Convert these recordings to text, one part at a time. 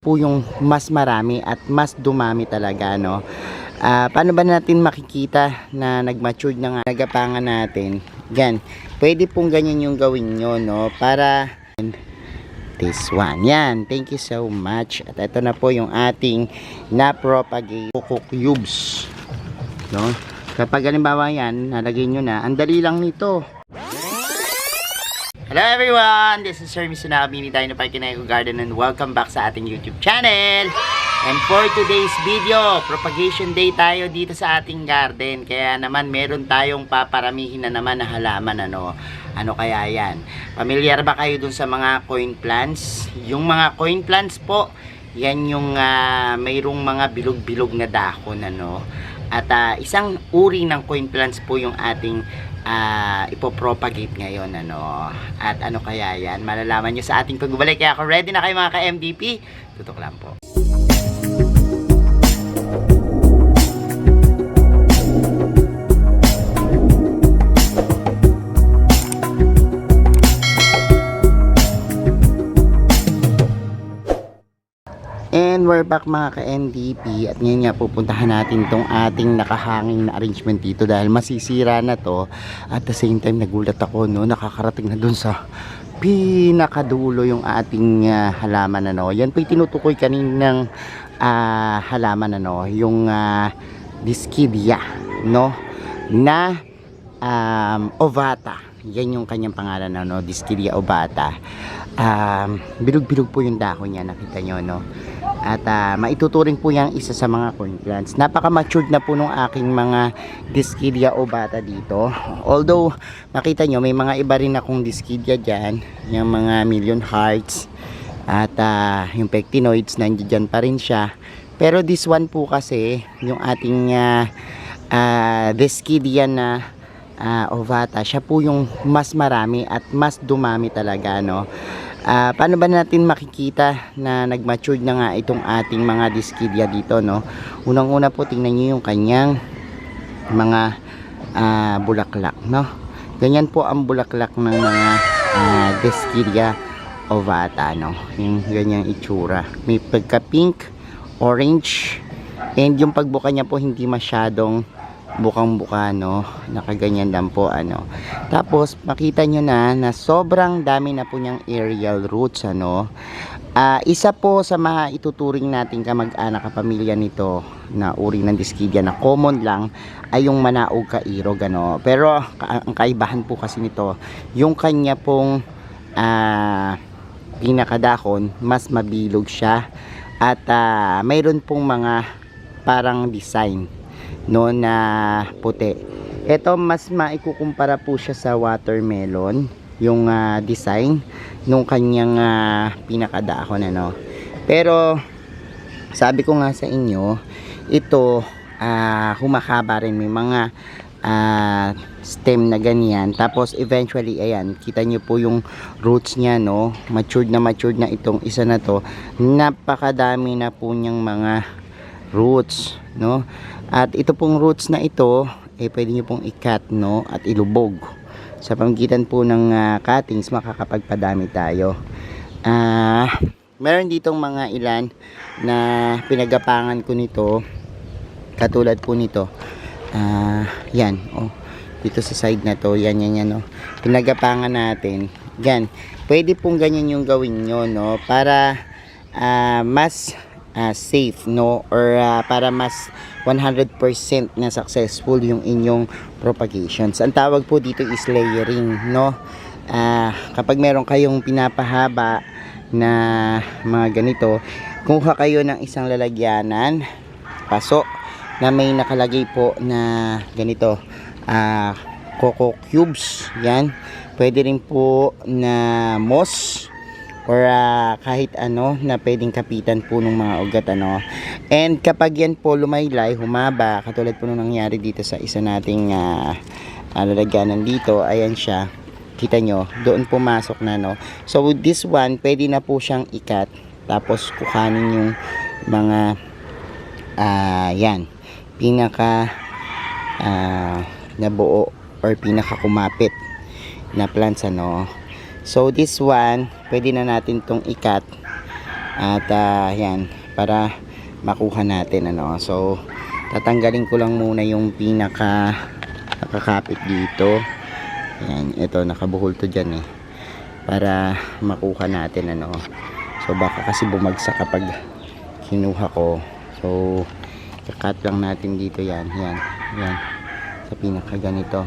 po yung mas marami at mas dumami talaga, no? Paano ba natin makikita na nag-mature na nga nagapangan natin? Yan, pwede pong ganyan yung gawin nyo, no? Para this one, yan, thank you so much. At ito na po yung ating na-propagate coco cubes, no? Kapag halimbawa yan, nalagay nyo na, ang dali lang nito. Hello everyone! This is Sir Misunabi ni Dino Park Eco Garden and welcome back sa ating YouTube channel. And for today's video, propagation day tayo dito sa ating garden. Kaya naman meron tayong paparamihin na naman na halaman. Ano kaya yan? Pamilyar ba kayo dun sa mga coin plants? Yung mga coin plants po, yan yung mayroong mga bilog-bilog na dahon. At isang uri ng coin plants po yung ating ipopropagate ngayon. At ano kaya yan? Malalaman nyo sa ating pagbabalik. Kaya ako ready na kayo mga ka-MVP. Tutok lang po. And we're back mga ka-NDP at ngayon nga pupuntahan natin tong ating nakahanging na arrangement dito dahil masisira na to. At the same time nagulat ako, nakakarating na dun sa pinakadulo yung ating halaman. Yan po yung tinutukoy kaninang halaman, yung Dischidia, na ovata. Yan yung kanyang pangalan, Dischidia ovata. Bilog-bilog po yung dahon niya, nakita nyo, At maituturing po yung isa sa mga coin plants. Napaka-matured na po nung aking mga Dischidia ovata dito. Although, nakita nyo, may mga iba rin akong Dischidia dyan. Yung mga million hearts. At yung pectinoids, nandiyan pa rin siya. Pero this one po kasi, yung ating Dischidia na ovata, siya po yung mas marami at mas dumami talaga, paano ba natin makikita na nag-mature na nga itong ating mga Dischidia dito, Unang-una po tingnan niyo yung kanyang mga bulaklak, Ganyan po ang bulaklak ng mga Dischidia ovata, Yung ganyang itsura. May pagka-pink, orange, and yung pagbuka niya po hindi masyadong bukang-buka, nakaganyan lang po, Tapos makita nyo na sobrang dami na po niyang aerial roots, Isa po sa mga ituturing nating kamag-anak kapamilya nito na uri ng Dischidia na common lang ay yung manaog kairog, Pero ang kaibahan po kasi nito, yung kanya pong pinakadahon mas mabilog siya at mayroon pong mga parang design na puti. Ito mas maikukumpara po siya sa watermelon, yung design nung kanyang pinakadahon, Pero sabi ko nga sa inyo, ito humakaba rin, may mga stem na ganyan. Tapos eventually, ayan, kita nyo po yung roots niya, matured na itong isa na to. Napakadami na po niyang mga roots, At ito pong roots na ito, pwede nyo pong i-cut, at ilubog. Sa pamagitan po ng cuttings, makakapagpadami tayo. Meron ditong mga ilan na pinagapangan ko nito. Katulad po nito. Yan, dito sa side na to, yan, pinagapangan natin. Yan, pwede pong ganyan yung gawin nyo, para mas safe, or para mas 100% na successful yung inyong propagations. Ang tawag po dito is layering, kapag meron kayong pinapahaba na mga ganito, kuha kayo ng isang lalagyanan, paso, na may nakalagay po na ganito, coco cubes, yan. Pwede rin po na moss, or kahit na pwedeng kapitan po ng mga ugat, And kapag yan po lumaylay, humaba, katulad po nung nangyari dito sa isa nating lalagyanan dito, ayan siya, kita nyo, doon pumasok na, So with this one, pwede na po siyang ikat, tapos kukanin yung mga yan, pinaka nabuo or pinaka kumapit na plants, So this one, pwede na natin tong ikat At yan, para makuha natin ano. So tatanggalin ko lang muna yung pinaka nakakapit dito. Yan, ito nakabuhol to dyan para makuha natin ano. So baka kasi bumagsak kapag kinuha ko. So kakat lang natin dito yan sa pinaka ganito.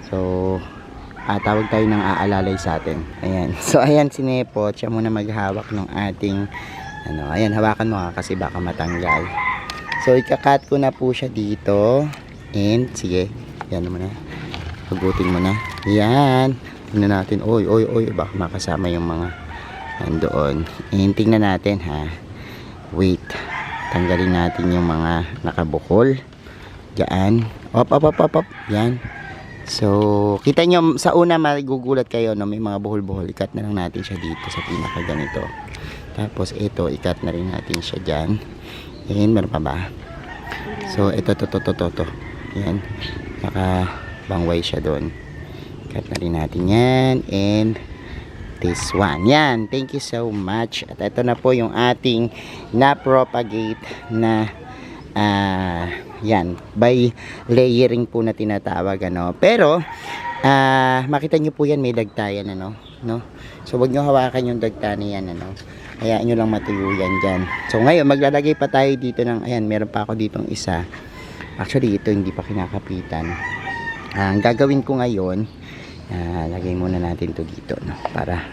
So tawag tayo ng aalalay sa atin. Ayan. So ayan si Nepot, siya muna maghawak ng ating ano. Ayan, hawakan mo kasi baka matanggal. So ikakat ko na po siya dito. And sige, yan naman na. Pagutin mo na. Yan. Tingnan natin. Oy. Baka makasama yung mga nandoon. And tingnan natin ha. Wait. Tanggalin natin yung mga nakabukol. Diyan. Op. Yan. So, kita nyo, sa una magugulat kayo, no? May mga buhol-buhol. Ikat na lang natin siya dito sa pinaka ganito. Tapos ito, ikat na rin natin siya dyan. And meron pa ba? So, ito, to. Yan. Nakabangway siya doon. Cut na rin natin yan. And this one. Yan. Thank you so much. At ito na po yung ating na-propagate na yan. By layering po na tinatawag. Ano. Pero, makita nyo po yan. May dagtayan. Ano. No? So, wag nyo hawakan yung dagta niyan. Ano. Hayaan nyo lang matuyo yan dyan. So, ngayon, maglalagay pa tayo dito ng, ayan, meron pa ako ditong isa. Actually, ito hindi pa kinakapitan. Ang gagawin ko ngayon, lagay muna natin to dito, no? Para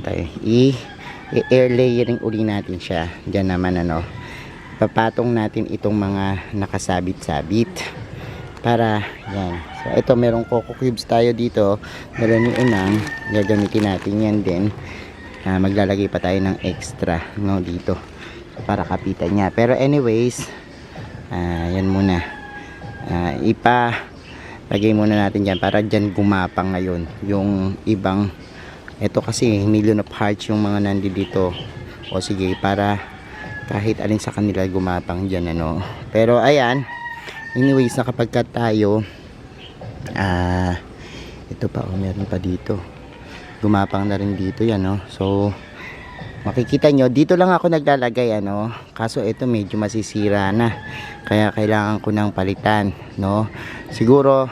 tayo i-air layering uli natin siya. Diyan naman, ano, papatong natin itong mga nakasabit-sabit. Para, yan. So, ito, merong coco cubes tayo dito. Meron yung unang, gagamitin natin yan din. Maglalagay pa tayo ng extra, no, dito. So, para kapitan niya. Pero anyways, yan muna. Lagay muna natin dyan para dyan gumapang ngayon yung ibang. Ito kasi million of hearts yung mga nandito. O sige, para kahit alin sa kanila gumapang dyan, ano. Pero ayan, anyways, nakapagkat tayo. Ito pa, meron pa dito. Gumapang na rin dito yan, no. So makikita nyo, dito lang ako naglalagay, ano. Kaso ito medyo masisira na. Kaya kailangan ko ng palitan, no. Siguro,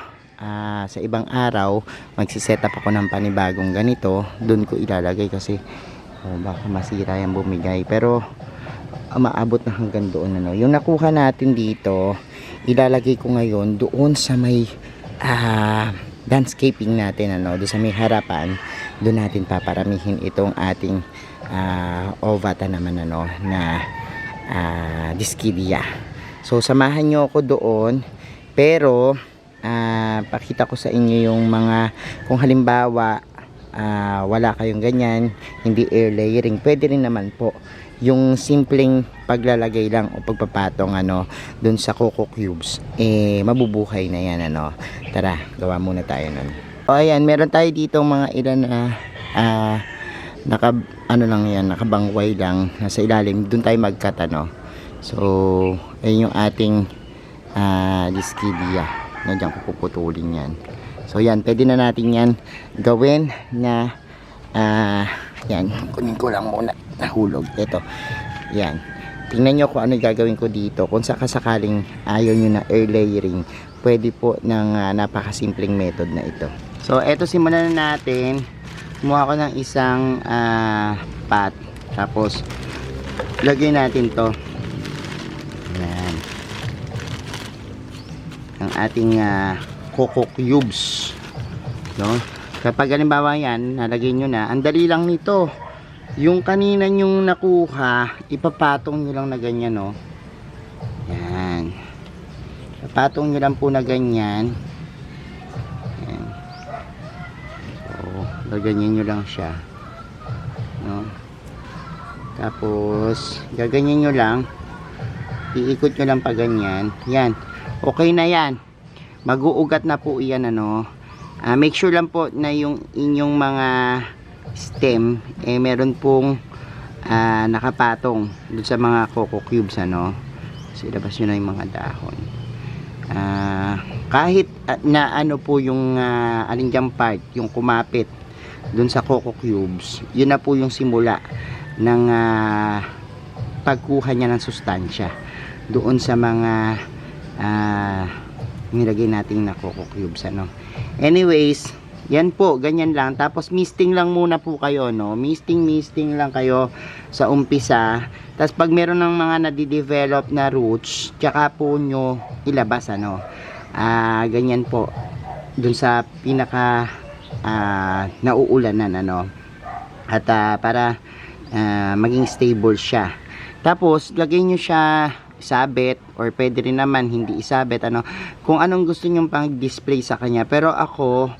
sa ibang araw, magsiset up ako ng panibagong ganito. Doon ko ilalagay kasi baka masira yung bumigay. Pero, maabot na hanggang doon, ano. Yung nakuha natin dito, ilalagay ko ngayon doon sa may landscaping natin, ano. Doon sa may harapan, doon natin paparamihin itong ating ovata naman, ano, na diskidia. So samahan nyo ako doon. Pero pakita ko sa inyo yung mga, kung halimbawa wala kayong ganyan, hindi air layering, pwede rin naman po yung simpleng paglalagay lang o pagpapatong, ano, dun sa coco cubes. Mabubuhay na yan, ano. Tara, gawa muna tayo nun. O ayan, meron tayo dito mga ilan nakabangway lang nasa ilalim. Doon tayo mag-cut, ano. So ayun yung ating diskidia na dyan ko puputulin yan. So yan, pwede na natin yan gawin na yan, kunin ko lang muna, nahulog ito. Yan, tingnan nyo kung ano gagawin ko dito. Kung sakasakaling ayaw nyo na air layering, pwede po ng napakasimpleng method na ito. So eto, simulan na natin. Kumuha ko ng isang pot. Tapos lagay natin to. Ayan. Ang ating coco cubes. No? Kapag halimbawa yan, nalagay nyo na. Ang dali lang nito. Yung kanina nyong nakuha, ipapatong nyo lang na ganyan, no? Yan. Ipapatong nyo lang po na ganyan. Gaganyan nyo lang siya, no? Tapos gaganyan nyo lang, iikot nyo lang pa ganyan. Yan, okay na yan, mag-uugat na po yan, ano. Make sure lang po na yung inyong mga stem meron pong nakapatong dun sa mga coco cubes, ano. So ilabas nyo na yung mga dahon. Kahit na ano po yung alin dyan part, yung kumapit dun sa coco cubes, yun na po yung simula ng pagkuha niya ng sustansya doon sa mga nilagay nating na coco cubes, ano. Anyways, yan po, ganyan lang. Tapos misting lang muna po kayo, no. Misting lang kayo sa umpisa. Tapos pag meron ng mga nadidevelop na roots, tsaka po nyo ilabas, ano. Ganyan po. Dun sa pinaka nauulanan, ano. At para maging stable siya. Tapos lagay nyo siya isabit, or pwede rin naman hindi isabit, ano, kung anong gusto nyo pang display sa kanya. Pero ako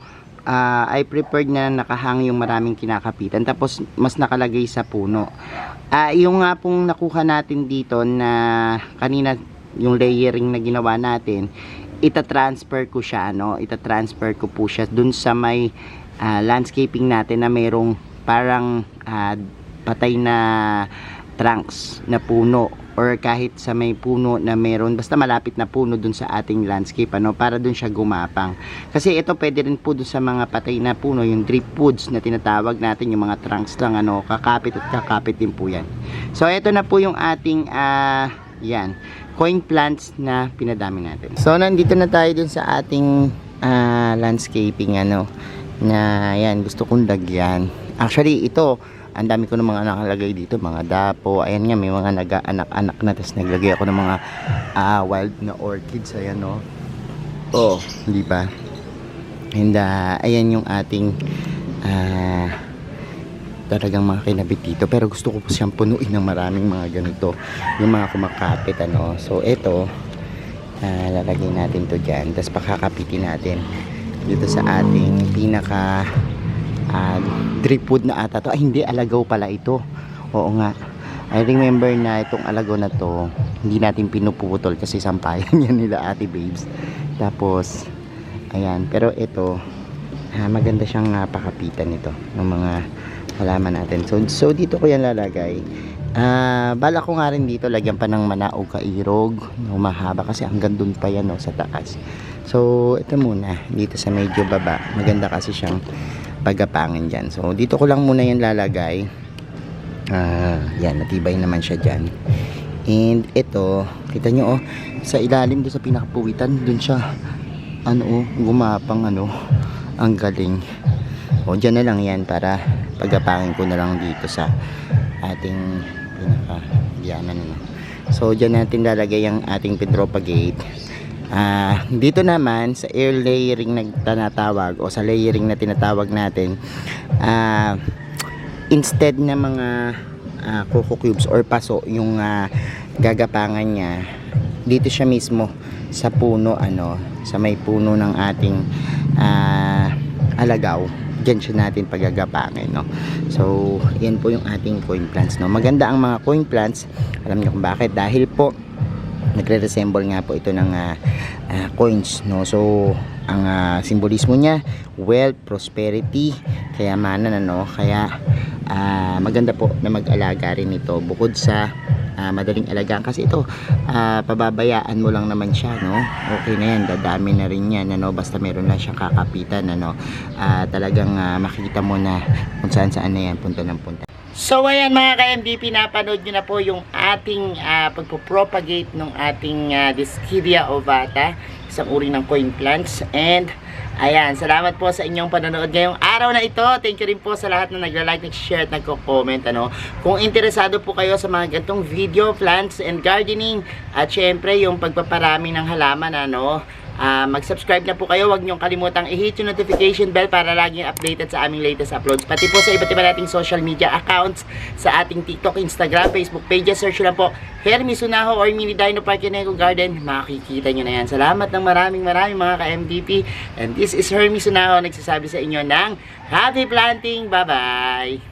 I preferred na nakahang yung maraming kinakapitan, tapos mas nakalagay sa puno. Yung nga pong nakuha natin dito na kanina, yung layering na ginawa natin, ita-transfer ko siya, no? Ita-transfer ko po siya dun sa may landscaping natin na mayroong parang patay na trunks na puno, or kahit sa may puno na meron, basta malapit na puno dun sa ating landscape, ano, para dun siya gumapang. Kasi ito pwede rin po dun sa mga patay na puno, yung driftwoods na tinatawag natin, yung mga trunks lang, ano, kakapit at kakapit din po yan. So ito na po yung ating yan, coin plants na pinadami natin. So nandito na tayo dun sa ating landscaping, ano, na yan, gusto kong lagyan. Actually ito, ang dami ko ng mga nakalagay dito, mga dapo. Ayan nga, may mga nag-anak-anak na. Tapos naglagay ako ng mga wild na orchids. Ayan, no. Oh, di ba? And ayan yung ating talagang mga kinabit dito. Pero gusto ko po siyang punuin ng maraming mga ganito, yung mga kumakapit, ano. So ito, lalagay natin to dyan. Tapos pakakapitin natin dito sa ating pinaka driftwood na ata to. Hindi, alagaw pala ito. Oo nga, I remember na itong alagaw na to hindi natin pinuputol kasi sampayan yan nila Ate Babes. Tapos ayan, pero ito maganda siyang pakapitan nito ng mga halaman natin. So dito ko yan lalagay. Bala ko nga rin dito lagyan pa ng mana o kairog no, mahaba kasi hanggang dun pa yan, no, sa taas. So ito muna dito sa medyo baba, maganda kasi siyang paggapangan dyan. So dito ko lang muna yan lalagay. Yan, matibay naman siya dyan. And ito, kita nyo, oh, sa ilalim doon sa pinakapuwitan, dun siya gumapang, ang galing. O dyan na lang yan para paggapangin ko na lang dito sa ating pinaka-dianan, ano. So dyan natin lalagay ang ating pedropagate. Dito naman sa air layering na tinatawag, o sa layering na tinatawag natin, instead na mga coco cubes or paso yung gagapangan niya, dito siya mismo sa puno, sa may puno ng ating alagaw, dyan siya natin paggagapangin, no. So yan po yung ating coin plants, no. Maganda ang mga coin plants, alam niyo kung bakit, dahil po nagre-resemble nga po ito ng coins, no. So ang simbolismo niya, wealth, prosperity, kayamanan, ano. Kaya maganda po na mag-alaga rin ito, bukod sa madaling alagaan, kasi ito pababayaan mo lang naman siya, no. Okay na yan, dadami na rin yan, ano, basta meron lang siyang kakapitan, ano. Talagang makita mo na kung saan na yan punta ng punta. So ayan mga ka-MDP, napanood nyo na po yung ating pagpropagate ng ating Dischidia ovata, isang uri ng coin plants. And ayan, salamat po sa inyong panonood ngayong araw na ito. Thank you rin po sa lahat na nagla-like, nag-share at nagko-comment, ano. Kung interesado po kayo sa mga ganitong video, plants and gardening, at syempre yung pagpaparami ng halaman, ano, mag-subscribe na po kayo. Huwag niyong kalimutang i-hit yung notification bell para laging updated sa aming latest uploads. Pati po sa iba't iba nating social media accounts, sa ating TikTok, Instagram, Facebook pages. Search lang po Hermes Unaho or Mini Dino Park Eco Garden. Makikita nyo na yan. Salamat ng maraming mga ka-MDP. And this is Hermes Unaho, nagsasabi sa inyo ng happy planting. Bye-bye!